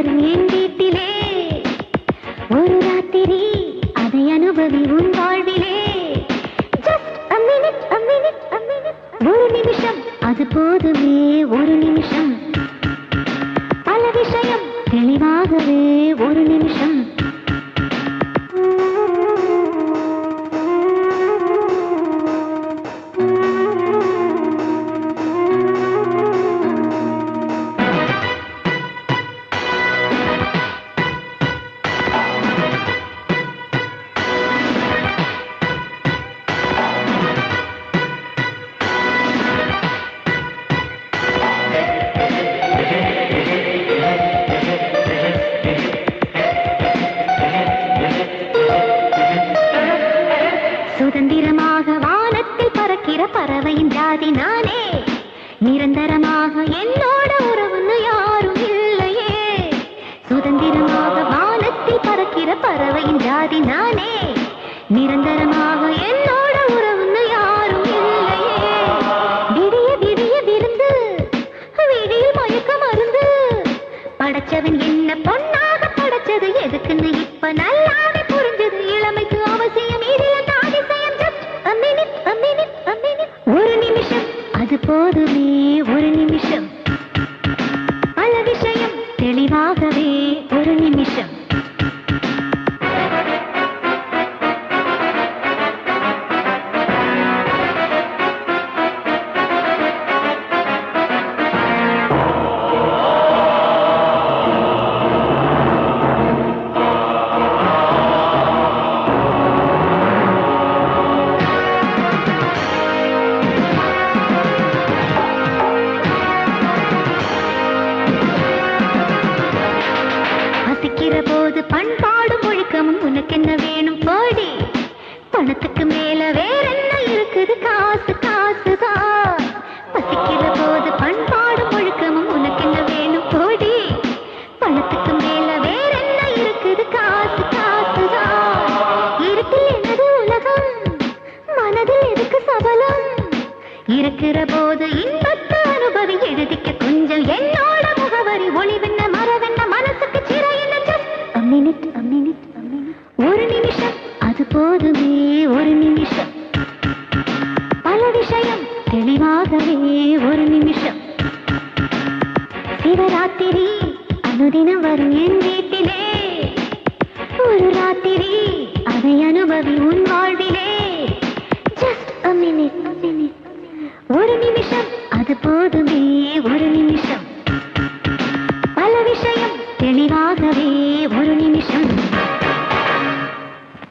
வரும் என் வீட்டிலே ஒரு ராத்திரி அதை அனுபவி உன் வாழ்விலே ஒரு நிமிஷம் அது போதுமே ஒரு நிமிஷம் பல விஷயம் தெளிவாகவே ஒரு நிமிஷம் சுதந்திரமாக வானத்தில் பறக்கிற பறவையின் ஜாதி நானே நிரந்தரமாக என்னோட உறவுன்னு யாரும் இல்லையே சுதந்திரமாக வானத்தில் பறக்கிற பறவையின் ஜாதி நானே நிரந்தரமாக என்னோட உறவுன்னு யாரும் இல்லையே விடிய விடிய விருந்து விடியில் மயக்க மருந்து படைச்சவன் என்ன பொன்னாக படைச்சது எதுக்குன்னு இப்ப நல்லாவே புரிஞ்சது இளமைக்கு அவசியம் இது ஒரு நிமிஷம் அது போதுமே ஒரு நிமிஷம் பல விஷயம் தெளிவாகவே ஒரு நிமிஷம் போது பண்பாடும் ஒழுக்கமும் உனக்கு என்ன வேணும் போடி பணத்துக்கு மேல வேற என்ன இருக்குது காசு காசுதான் பசிக்கிற போது பண்பாடும் ஒழுக்கமும் உனக்கு என்ன வேணும் போடி பணத்துக்கு மேல வேற என்ன இருக்குது காசு காசுதான் இருட்டில் எனது உலகம் மனதில் எதுக்கு சபலம் இருக்கிற போது இன்பத்தை அனுபவி எழுதிக்க கொஞ்சம் என்னோட முகவரி ஒளிவென்ன மரவென்ன மனசுக்கு சிறை ஒரு நிமிஷம் அது போதுமே ஒரு நிமிஷம் பல விஷயம் தெளிவாகவே ஒரு நிமிஷம் சிவராத்திரி அனுதினம் வரும் என் வீட்டிலே ஒரு ராத்திரி அதை அனுபவி உன் வாழ்விலே ஜஸ்ட் a minute ஒரு நிமிஷம் அது போதுமே ஒரு